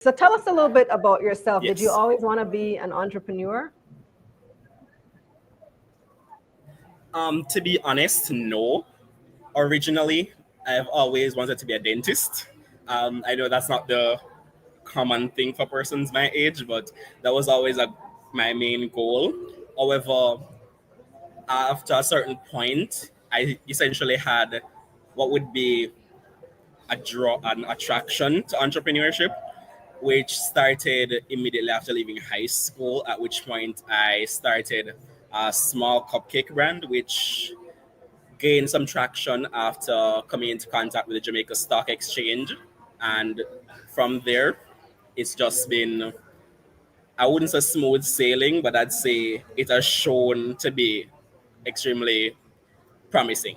So tell us a little bit about yourself. Did you Yes. always want to be an entrepreneur? To be honest, no. Originally, I've always wanted to be a dentist. I know that's not the common thing for persons my age, but that was always my main goal. However, after a certain point, I essentially had what would be an attraction to entrepreneurship, which started immediately after leaving high school, at which point I started a small cupcake brand, which gained some traction after coming into contact with the Jamaica Stock Exchange. And from there, it's just been, I wouldn't say smooth sailing, but I'd say it has shown to be extremely promising.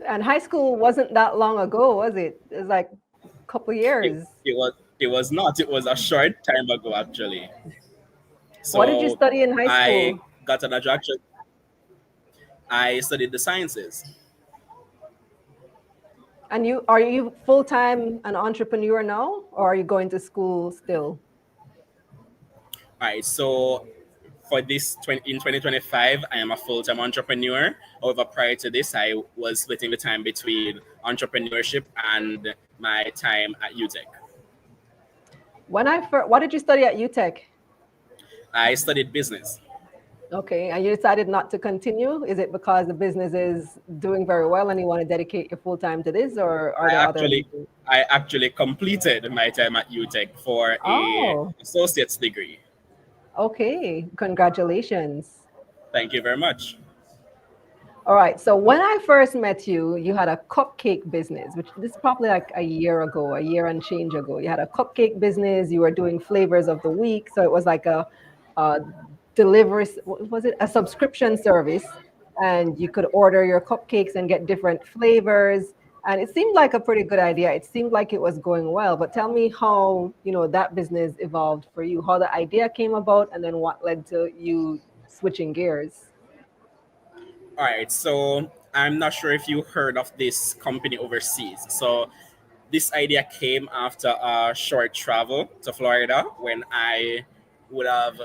And high school wasn't that long ago, was it? It was like a couple It, years. it was not, it was a short time ago actually. What did you So study in high I school? got an attraction. I studied the sciences. And are you full-time an entrepreneur now, or are you going to school still? All right, so for in 2025, I am a full-time entrepreneur. However, prior to this, I was splitting the time between entrepreneurship and my time at UTech. What did you study at UTech? I studied business. Okay, and you decided not to continue? Is it because the business is doing very well and you want to dedicate your full time to this, or are I there other actually reasons? I actually completed my time at UTech for a Oh, associate's degree. okay. Congratulations. Thank you very much. All right. So when I first met you, you had a cupcake business, which this is probably like a year ago, a year and change ago. You had a cupcake business. You were doing flavors of the week, so it was like a delivery. What was it? A subscription service, and you could order your cupcakes and get different flavors. And it seemed like a pretty good idea. It seemed like it was going well. But tell me how that business evolved for you, how the idea came about, and then what led to you switching gears. All right, so I'm not sure if you heard of this company overseas. So this idea came after a short travel to Florida when I would have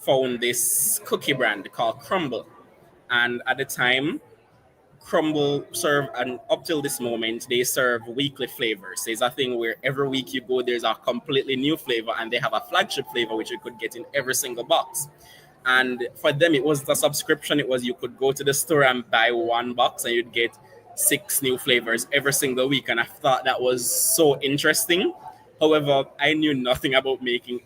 found this cookie brand called Crumble. And at the time, Crumble serve, and up till this moment, they serve weekly flavors. There's a thing where every week you go, there's a completely new flavor, and they have a flagship flavor which you could get in every single box. And for them, it was the subscription. It was you could go to the store and buy one box, and you'd get six new flavors every single week. And I thought that was so interesting. However, I knew nothing about making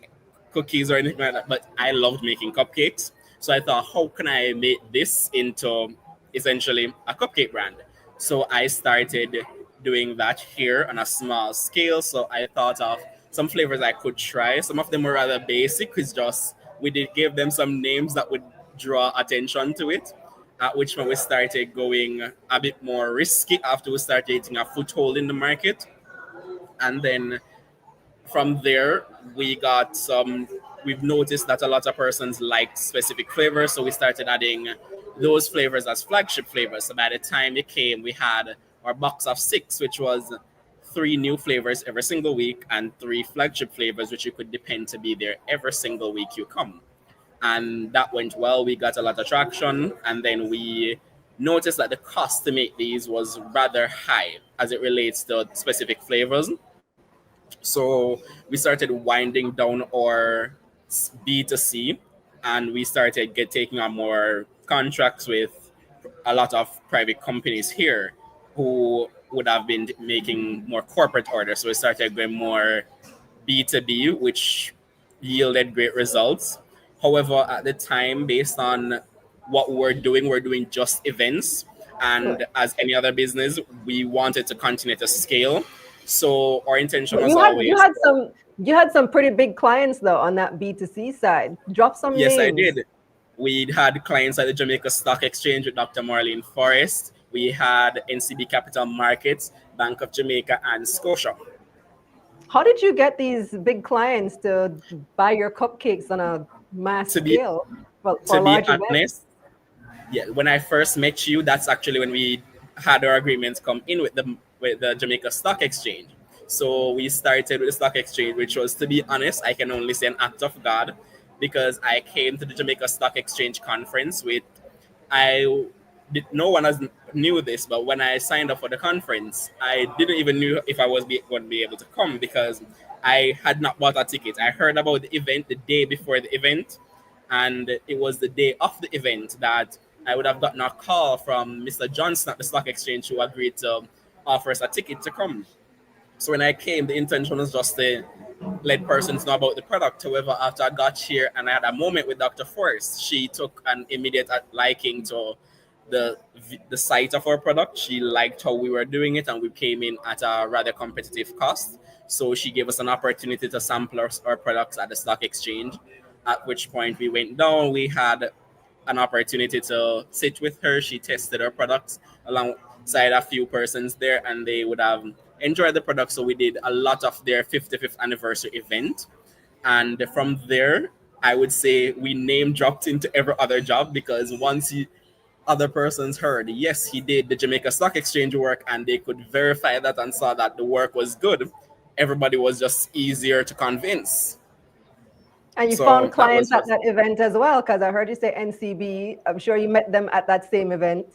cookies or anything like that, but I loved making cupcakes. So I thought, how can I make this into essentially a cupcake brand? So I started doing that here on a small scale. So I thought of some flavors I could try. Some of them were rather basic, it's just we did give them some names that would draw attention to it. At which point we started going a bit more risky after we started getting a foothold in the market. And then from there we got some we've noticed that a lot of persons like specific flavors, so we started adding those flavors as flagship flavors. So by the time it came, we had our box of six, which was three new flavors every single week and three flagship flavors which you could depend to be there every single week you come. And that went well. We got a lot of traction, and then we noticed that the cost to make these was rather high as it relates to specific flavors. So we started winding down our B2C, and we started taking on more contracts with a lot of private companies here who would have been making more corporate orders. So we started going more B2B, which yielded great results. However, at the time, based on what we're doing just events. And as any other business, we wanted to continue to scale. So our intention But was you always, had some pretty big clients though on that B2C side. Drop some yes, I names. did. We had clients at the Jamaica Stock Exchange with Dr. Marlene Forrest. We had NCB Capital Markets, Bank of Jamaica, and Scotia. How did you get these big clients to buy your cupcakes on a mass To be scale, well, to for be large events? honest, yeah, when I first met you, that's actually when we had our agreements come in with the Jamaica Stock Exchange. So we started with the stock exchange, which was, to be honest, I can only say an act of God, because I came to the Jamaica Stock Exchange conference with, I did, no one has knew this, but when I signed up for the conference, I didn't even knew if I was going to be able to come, because I had not bought a ticket. I heard about the event the day before the event, and it was the day of the event that I would have gotten a call from Mr. Johnson at the stock exchange, who agreed to offer us a ticket to come. So when I came, the intention was just to let persons know about the product. However, after I got here and I had a moment with Dr. Forrest, she took an immediate liking to the the site of our product. She liked how we were doing it, and we came in at a rather competitive cost. So she gave us an opportunity to sample our products at the stock exchange. At which point we went down. We had an opportunity to sit with her. She tested her products alongside a few persons there, and they would have enjoyed the product. So we did a lot of their 55th anniversary event. And from there, I would say we name dropped into every other job, because other persons heard, yes, he did the Jamaica Stock Exchange work, and they could verify that and saw that the work was good, everybody was just easier to convince. And you found So that clients was at just that event as well, because I heard you say NCB. I'm sure you met them at that same event.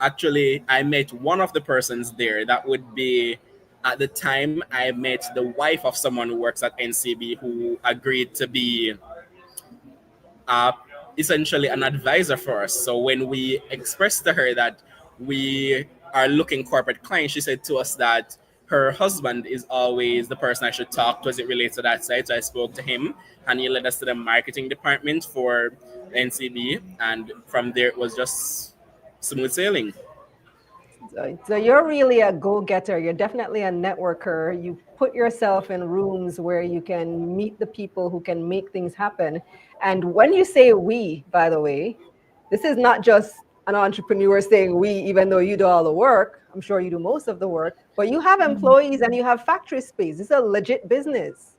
actually, I met one of the persons there. That would be, at the time, I met the wife of someone who works at NCB, who agreed to be uh, essentially an advisor for us. So when we expressed to her that we are looking corporate clients, she said to us that her husband is always the person I should talk to as it relates to that site. So I spoke to him, and he led us to the marketing department for NCB, and from there it was just smooth sailing. So you're really a go-getter. You're definitely a networker. You put yourself in rooms where you can meet the people who can make things happen. And when you say we, by the way, this is not just an entrepreneur saying we, even though you do all the work. I'm sure you do most of the work, but you have employees and you have factory space. It's a legit business.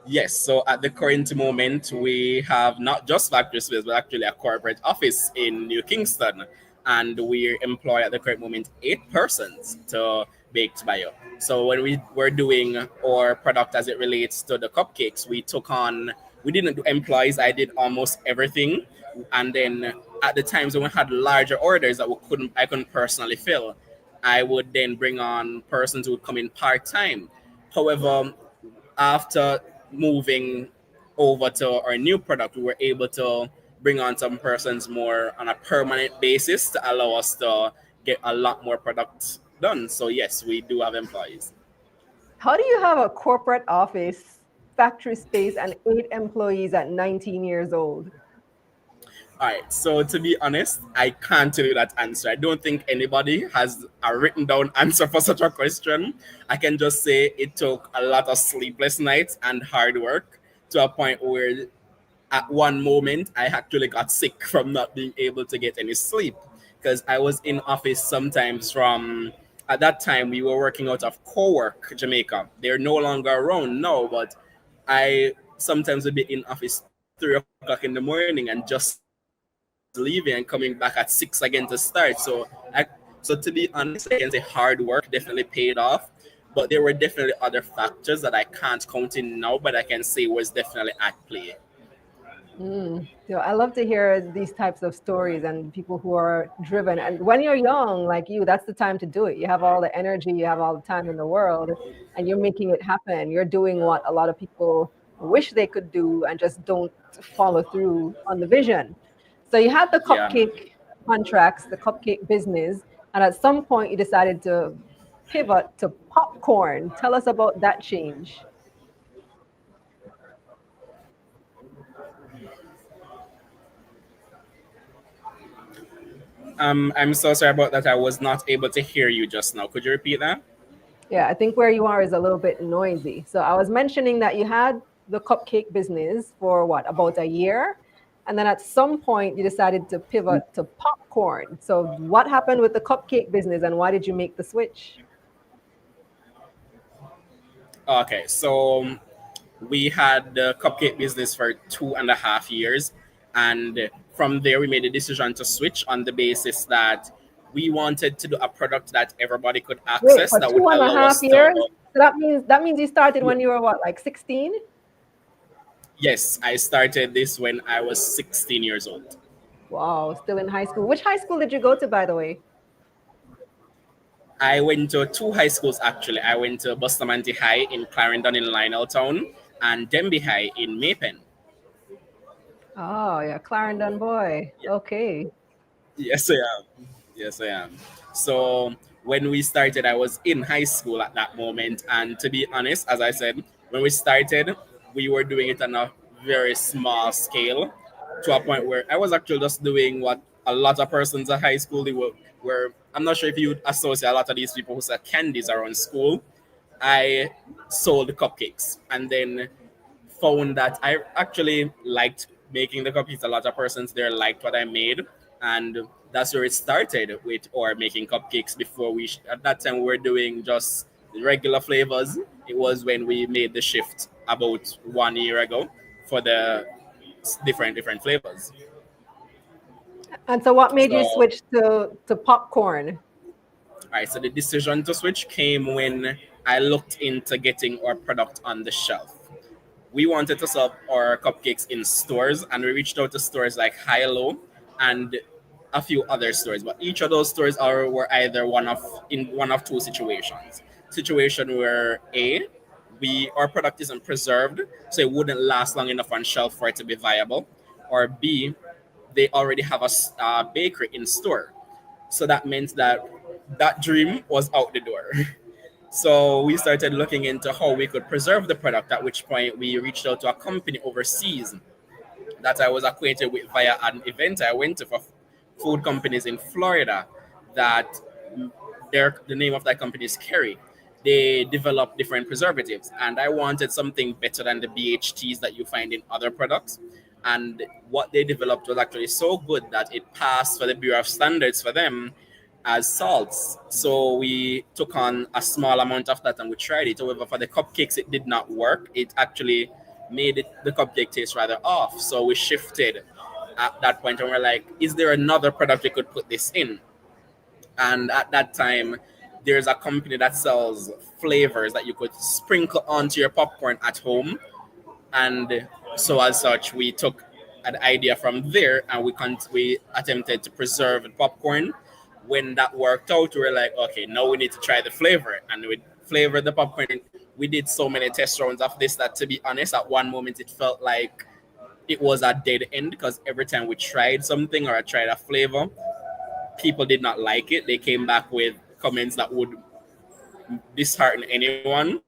Yes, so at the current moment, we have not just factory space, but actually a corporate office in New Kingston. And we employ at the current moment 8 persons to Baked Bio. So when we were doing our product as it relates to the cupcakes, we didn't do employees, I did almost everything. And then at the times when we had larger orders that I couldn't personally fill, I would then bring on persons who would come in part time. However, after moving over to our new product, we were able to bring on some persons more on a permanent basis to allow us to get a lot more products done. So yes, we do have employees. How do you have a corporate office, factory space, and 8 employees at 19 years old? All right. So to be honest, I can't tell you that answer. I don't think anybody has a written down answer for such a question. I can just say it took a lot of sleepless nights and hard work, to a point where at one moment I actually got sick from not being able to get any sleep, because I was in office sometimes from, at that time we were working out of Co-work Jamaica. They're no longer around now, but I sometimes would be in office 3 o'clock in the morning and just leaving and coming back at 6 again to start. So to be honest, I can say hard work definitely paid off, but there were definitely other factors that I can't count in now, but I can say was definitely at play. So I love to hear these types of stories and people who are driven. And when you're young, like you, that's the time to do it. You have all the energy, you have all the time in the world, and you're making it happen. You're doing what a lot of people wish they could do and just don't follow through on the vision. So you had the Yeah. cupcake contracts, the cupcake business, and at some point you decided to pivot to popcorn. Tell us about that change. I'm so sorry about that. I was not able to hear you just now. Could you repeat that? Yeah, I think where you are is a little bit noisy. So I was mentioning that you had the cupcake business for what, about a year? And then at some point you decided to pivot to popcorn. So what happened with the cupcake business and why did you make the switch? Okay, so we had the cupcake business for 2.5 years, and from there we made a decision to switch on the basis that we wanted to do a product that everybody could Wait, access for that would two and a allow half us to. years? So that means you started when you were what, like 16? Yes, I started this when I was 16 years old. Wow, still in high school. Which high school did you go to, by the way? I went to two high schools actually. I went to Bustamante High in Clarendon in Lioneltown and Denby High in Maypen. Oh, yeah, Clarendon boy. Yeah. Okay. Yes, I am. Yes, I am. So when we started, I was in high school at that moment, and to be honest, as I said, when we started, we were doing it on a very small scale, to a point where I was actually just doing what a lot of persons at high school they were. I'm not sure if you associate a lot of these people who sell candies around school. I sold cupcakes, and then found that I actually liked making the cupcakes. A lot of persons there liked what I made, and that's where it started with or making cupcakes. Before at that time we were doing just the regular flavors. It was when we made the shift about 1 year ago for the different flavors. And so what made you So, switch to popcorn? all right, so the decision to switch came when I looked into getting our product on the shelf. We wanted to sell our cupcakes in stores, and we reached out to stores like High Low and a few other stores. But each of those stores were either one of two situations. Situation where A, we our product isn't preserved, so it wouldn't last long enough on shelf for it to be viable, or B, they already have a bakery in store. So that meant that that dream was out the door. So we started looking into how we could preserve the product, at which point we reached out to a company overseas that I was acquainted with via an event I went to for food companies in Florida. That the name of that company is Kerry. They develop different preservatives, and I wanted something better than the BHTs that you find in other products. And what they developed was actually so good that it passed for the Bureau of Standards for them as salts. So we took on a small amount of that and we tried it. However, for the cupcakes, it did not work. It actually made the cupcake taste rather off. So we shifted at that point and we're like, is there another product we could put this in? And at that time, there's a company that sells flavors that you could sprinkle onto your popcorn at home. And so as such, we took an idea from there and we attempted to preserve the popcorn. When that worked out, we were like, okay, now we need to try the flavor, and we flavored the popcorn. We did so many test rounds of this that, to be honest, at one moment it felt like it was a dead end, because every time we tried something or I tried a flavor, people did not like it. They came back with comments that would dishearten anyone.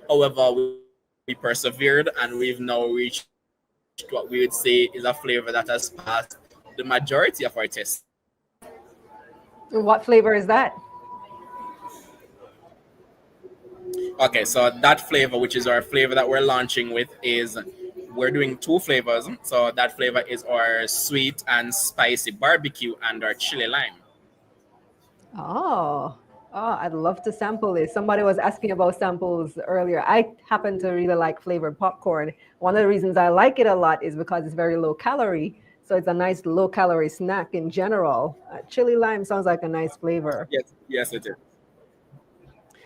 However, we persevered and we've now reached what we would say is a flavor that has passed the majority of our testing. What flavor is that? Okay, so that flavor, which is our flavor that we're launching with, is we're doing two flavors. So that flavor is our sweet and spicy barbecue and our chili lime. Oh, I'd love to sample this. Somebody was asking about samples earlier. I happen to really like flavored popcorn. One of the reasons I like it a lot is because it's very low calorie. So it's a nice low calorie snack in general. Chili lime sounds like a nice flavor. Yes, yes, it is.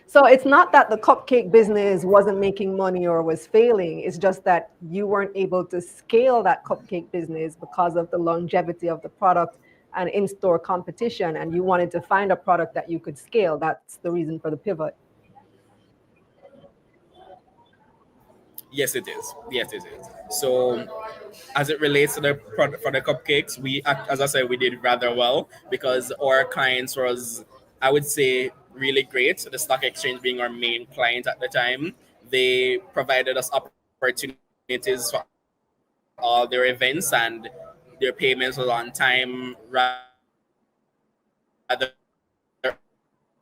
So it's not that the cupcake business wasn't making money or was failing. It's just that you weren't able to scale that cupcake business because of the longevity of the product and in-store competition. And you wanted to find a product that you could scale. That's the reason for the pivot. Yes, it is. Yes, it is. So, as it relates to the product for the cupcakes, as I said, we did rather well because our clients was, I would say, really great. The stock exchange being our main client at the time, they provided us opportunities for all their events, and their payments was on time rather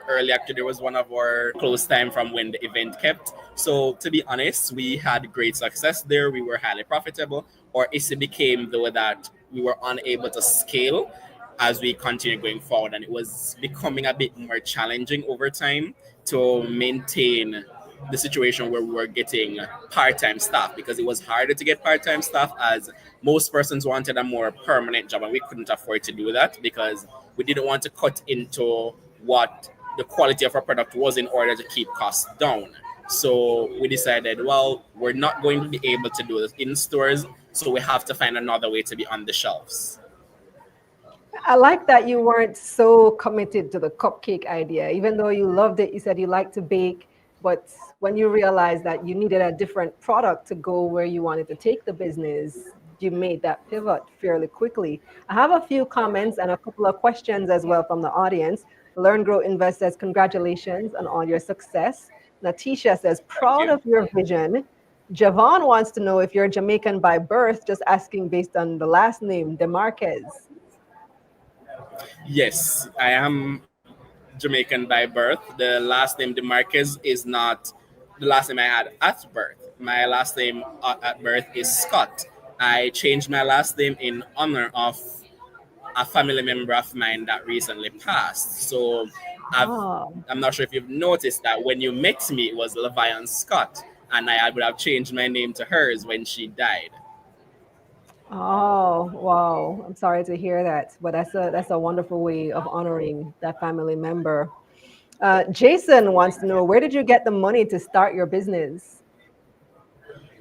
early. Actually, there was one of our close time from when the event kept. So to be honest, we had great success there. We were highly profitable. Or issue became though that we were unable to scale as we continued going forward, and it was becoming a bit more challenging over time to maintain the situation where we were getting part-time staff, because it was harder to get part-time staff as most persons wanted a more permanent job and we couldn't afford to do that because we were still growing. we didn't want to cut into what the quality of our product was in order to keep costs down. So we decided, well, we're not going to be able to do this in stores, so we have to find another way to be on the shelves. I like that you weren't so committed to the cupcake idea, even though you loved it. You said you like to bake, but when you realized that you needed a different product to go where you wanted to take the business, you made that pivot fairly quickly. I have a few comments and a couple of questions as well from the audience. Learn, Grow, Invest says, congratulations on all your success. Natisha says, Thank proud you. of your vision. Javon wants to know if you're Jamaican by birth, just asking based on the last name, DeMarquez. Yes, I am Jamaican by birth. The last name DeMarquez is not the last name I had at birth. My last name at birth is Scott. I changed my last name in honor of a family member of mine that recently passed. So I've, Oh, I'm not sure if you've noticed that when you met me, it was Levavion Scott, and I would have changed my name to hers when she died. oh, wow. I'm sorry to hear that, but that's a wonderful way of honoring that family member. Jason wants to know, where did you get the money to start your business?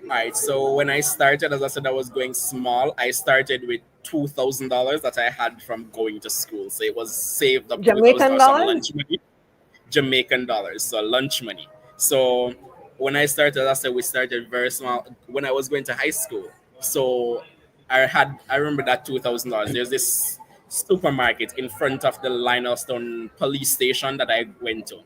All right. So when I started, as I said, I was going small. I started with $2,000 that I had from going to school. So it was saved up with Jamaican some dollars? lunch money, Jamaican dollars, so lunch money. So when I started, as I said, we started very small. When I was going to high school, so I remember that $2,000. There's this supermarket in front of the Linerstown police station that I went to,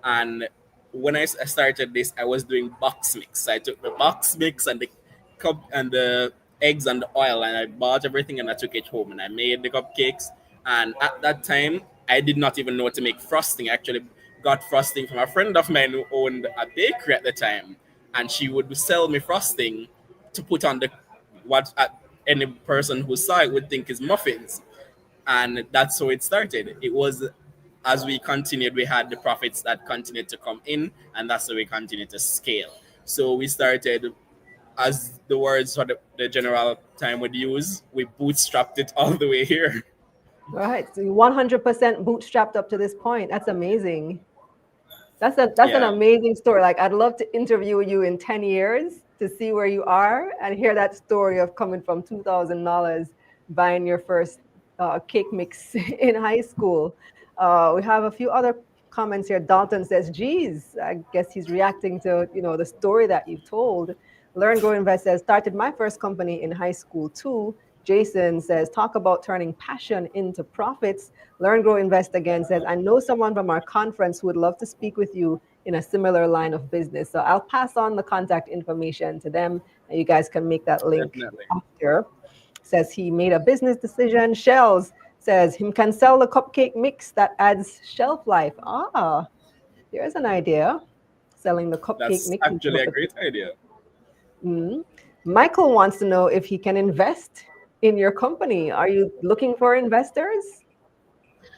and when I started this, I was doing box mix. I took the box mix and the cup and the eggs and the oil, and I bought everything and I took it home and I made the cupcakes. And at that time, I did not even know how to make frosting. I actually got frosting from a friend of mine who owned a bakery at the time, and she would sell me frosting to put on the what any person who saw it would think is muffins. And that's how it started. It was as we continued, we had the profits that continued to come in, and that's how we continued to scale. So we started, as the words for the general time would use, we bootstrapped it all the way here. Right. So you 100% bootstrapped up to this point. That's amazing. That's an Yeah, amazing story. Like I'd love to interview you in 10 years to see where you are and hear that story of coming from $2,000 buying your first cake mix in high school. We have a few other comments here. Dalton says, geez, I guess he's reacting to, the story that you told. Learn, Grow, Invest says, started my first company in high school too. Jason says, talk about turning passion into profits. Learn, Grow, Invest again says, I know someone from our conference who would love to speak with you in a similar line of business. So I'll pass on the contact information to them and you guys can make that link definitely. after. Says he made a business decision. Shells says him can sell the cupcake mix that adds shelf life. Ah, there's an idea. Selling the cupcake That's mix instead actually of a the. great idea. Mm. Michael wants to know if he can invest in your company. Are you looking for investors?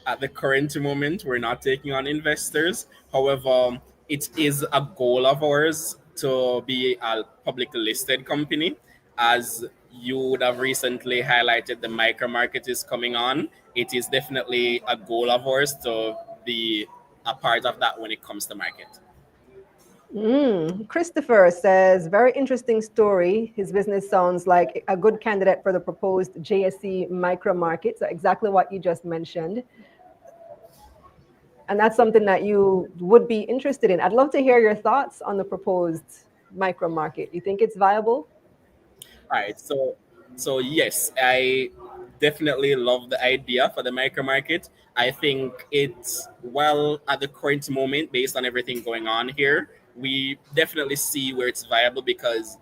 At the current moment, we're not taking on investors. However, it is a goal of ours to be a publicly listed company. As you would have recently highlighted, the micro market is coming on. It is definitely a goal of ours to be a part of that when it comes to market. Christopher says, very interesting story. His business sounds like a good candidate for the proposed JSC micro market. So exactly what you just mentioned. And that's something that you would be interested in. I'd love to hear your thoughts on the proposed micro market. You think it's viable? All right, so yes, I definitely love the idea for the micro market. I think it's well at the current moment, based on everything going on here, we definitely see where it's viable because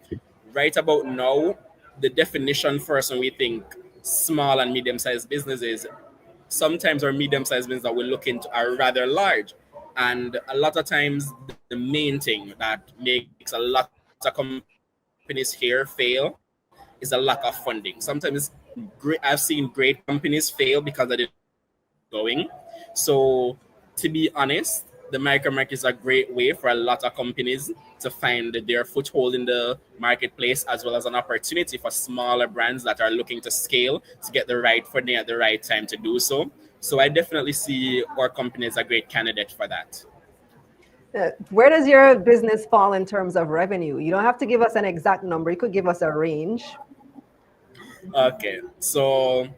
right about now, the definition for us when we think small and medium sized businesses, sometimes our medium sized businesses that we look into are rather large. And a lot of times, the main thing that makes a lot of companies here fail is a lack of funding. Sometimes I've seen great companies fail because they didn't know where they were going. So, to be honest, the micro market is a great way for a lot of companies to find their foothold in the marketplace, as well as an opportunity for smaller brands that are looking to scale to get the right funding at the right time to do so. So I definitely see our company as a great candidate for that. Where does your business fall in terms of revenue? You don't have to give us an exact number. You could give us a range. Okay, so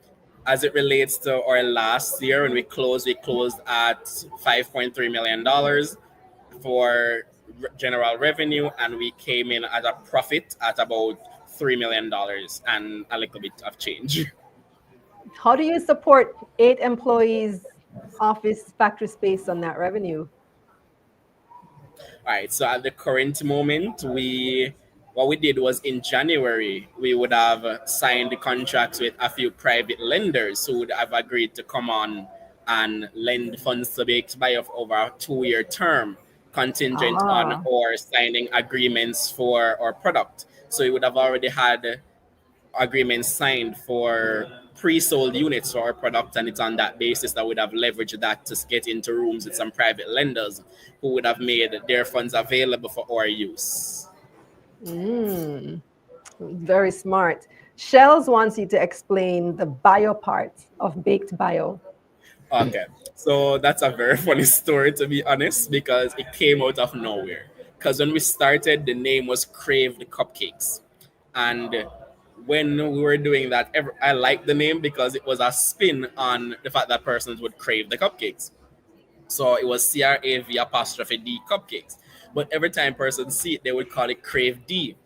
as it relates to our last year when we closed at $5.3 million for general revenue, and we came in at a profit at about $3 million and a little bit of change. How do you support 8 employees, office, factory space on that revenue? All right. So at the current moment, we what we did was in January we would have signed the contracts with a few private lenders who would have agreed to come on and lend funds to Baked Bio over a 2-year term, contingent on Ah, or signing agreements for our product. So we would have already had agreements signed for pre-sold units for our product, and it's on that basis that we'd have leveraged that to get into rooms with some private lenders who would have made their funds available for our use. mm, very smart. Shells wants you to explain the bio part of baked bio. Okay, so that's a very funny story, to be honest, because it came out of nowhere. Because when we started, the name was Crave the Cupcakes, and when we were doing that, I liked the name because it was a spin on the fact that persons would crave the cupcakes. So it was CRAV apostrophe D cupcakes. But every time persons see it, they would call it Crave D.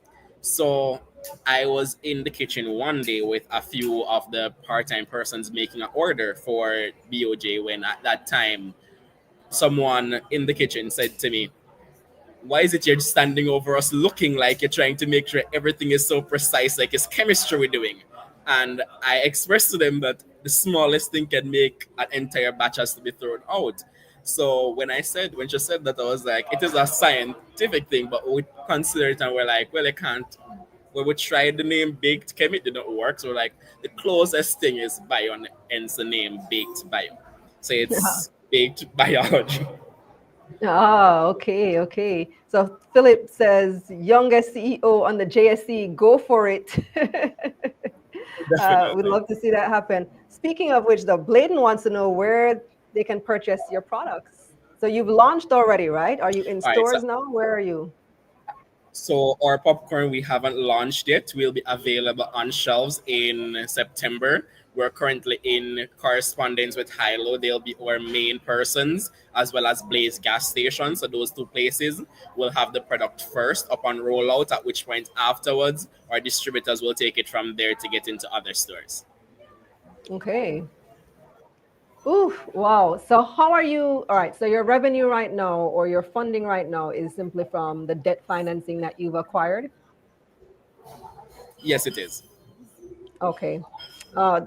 So I was in the kitchen one day with a few of the part-time persons making an order for BOJ, when at that time someone in the kitchen said to me, why is it you're standing over us looking like you're trying to make sure everything is so precise, like it's chemistry we're doing? And I expressed to them that the smallest thing can make an entire batch has to be thrown out. So when she said that, I was like, it is a scientific thing, but we consider it and we're like, well, it can't. When we tried the name Baked Chem, it didn't work. So like the closest thing is bio, and hence the name Baked Bio. So it's baked biology. Ah, okay, okay. So Philip says, youngest CEO on the JSC, go for it. We'd Definitely. love to see that happen. Speaking of which, though, Bladen wants to know where they can purchase your products. So you've launched already, right? Are you in All right. So stores now? Where are you? So our popcorn we haven't launched yet. Will be available on shelves in September. We're currently in correspondence with Hilo. They'll be our main persons, as well as Blaze gas station. So those two places will have the product first upon rollout, at which point afterwards our distributors will take it from there to get into other stores. Okay. Ooh, wow. So how are you? All right. So your revenue right now or your funding right now is simply from the debt financing that you've acquired. Yes, it is. Okay. Uh,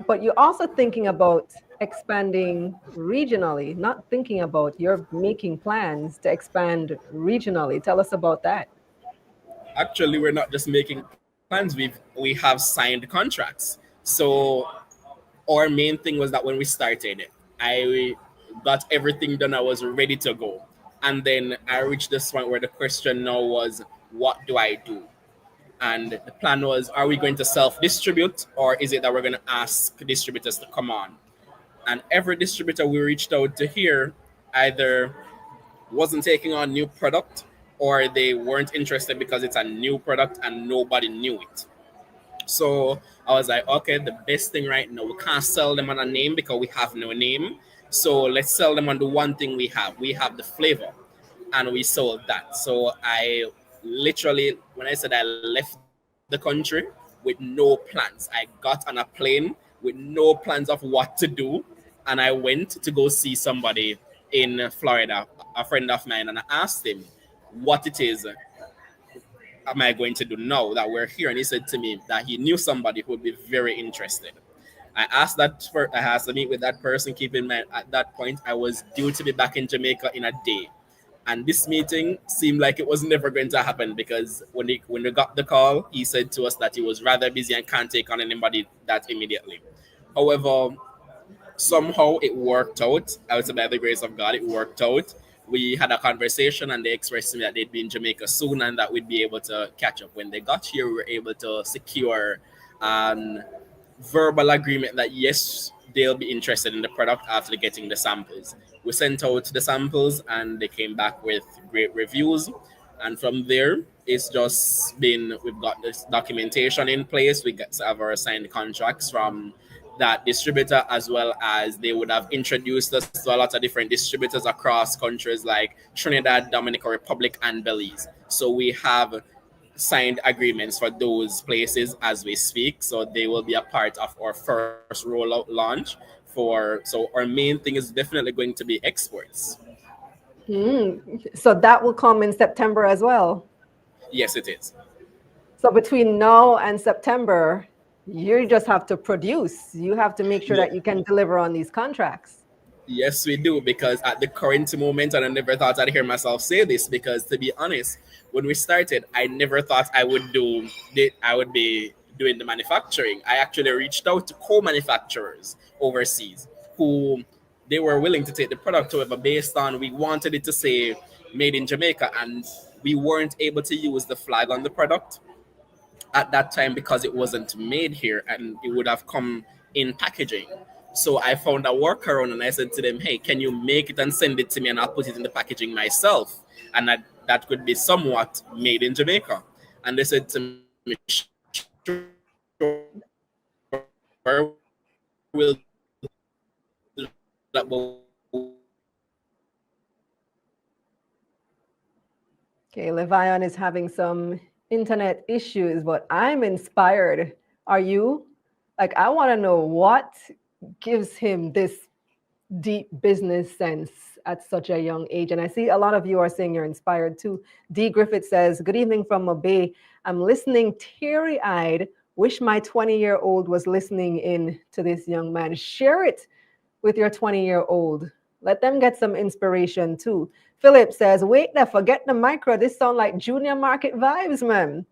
but you're also thinking about expanding regionally, not thinking about you're making plans to expand regionally. Tell us about that. Actually, we're not just making plans. We have signed contracts. So our main thing was that when we started, I got everything done. I was ready to go. And then I reached this point where the question now was, what do I do? And the plan was, are we going to self distribute, or is it that we're going to ask distributors to come on? And every distributor we reached out to here either wasn't taking on new product, or they weren't interested because it's a new product and nobody knew it. So I was like, okay, the best thing right now, we can't sell them on a name because we have no name. So let's sell them on the one thing we have. We have the flavor, and we sold that. So I literally, when I said I left the country with no plans, I got on a plane with no plans of what to do, and I went to go see somebody in Florida, a friend of mine, and I asked him what it is am I going to do now that we're here? And he said to me that he knew somebody who would be very interested. I asked to meet with that person. Keep in mind, at that point, I was due to be back in Jamaica in a day. And this meeting seemed like it was never going to happen because when we got the call, he said to us that he was rather busy and can't take on anybody that immediately. However, somehow it worked out. I would say by the grace of God, it worked out. We had a conversation and they expressed to me that they'd be in Jamaica soon and that we'd be able to catch up. When they got here, we were able to secure an verbal agreement that yes, they'll be interested in the product after getting the samples. We sent out the samples and they came back with great reviews. And from there, it's just been, we've got this documentation in place. We get to have our signed contracts from that distributor, as well as they would have introduced us to a lot of different distributors across countries like Trinidad, Dominican Republic, and Belize. So we have signed agreements for those places as we speak. So they will be a part of our first rollout launch so our main thing is definitely going to be exports. So that will come in September as well. Yes, it is. So between now and September, you just have to produce. You have to make sure Yeah. that you can deliver on these contracts. Yes, we do. Because at the current moment, and I never thought I'd hear myself say this, because to be honest, when we started, I never thought I would be doing the manufacturing. I actually reached out to co-manufacturers overseas who they were willing to take the product. However, based on we wanted it to say made in Jamaica, and we weren't able to use the flag on the product at that time because it wasn't made here and it would have come in packaging. So I found a workaround and I said to them, hey, can you make it and send it to me and I'll put it in the packaging myself? And that could be somewhat made in Jamaica. And they said to me, we'll Okay, Levavion is having some internet issues, but I'm inspired. Are you? Like, I want to know what gives him this deep business sense at such a young age. And I see a lot of you are saying you're inspired too. D. Griffith says, good evening from Mobay. I'm listening teary-eyed. Wish my 20-year-old was listening in to this young man. Share it with your 20-year-old. Let them get some inspiration too. Philip says, wait there, forget the micro. This sound like junior market vibes, man.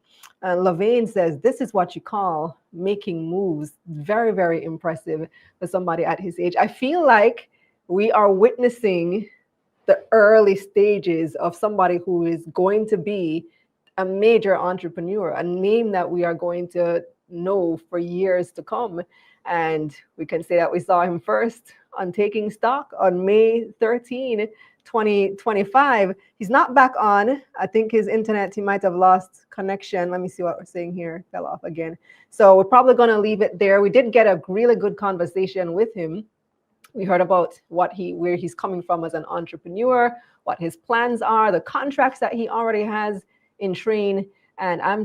And Lavaine says, this is what you call making moves. Very, very impressive for somebody at his age. I feel like we are witnessing the early stages of somebody who is going to be a major entrepreneur, a name that we are going to know for years to come. And we can say that we saw him first on Taking Stock on May 13, 2025. He's not back on. I think his internet, he might have lost connection. Let me see what we're saying here. Fell off again. So we're probably going to leave it there. We did get a really good conversation with him. We heard about where he's coming from as an entrepreneur, what his plans are, the contracts that he already has in train. And I'm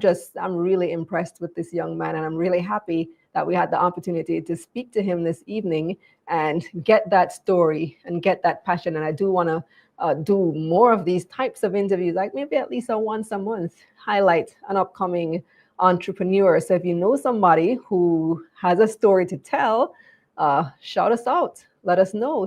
really impressed with this young man. And I'm really happy that we had the opportunity to speak to him this evening and get that story and get that passion. And I do want to do more of these types of interviews, like maybe at least once a month, highlight an upcoming entrepreneur. So if you know somebody who has a story to tell, shout us out. Let us know.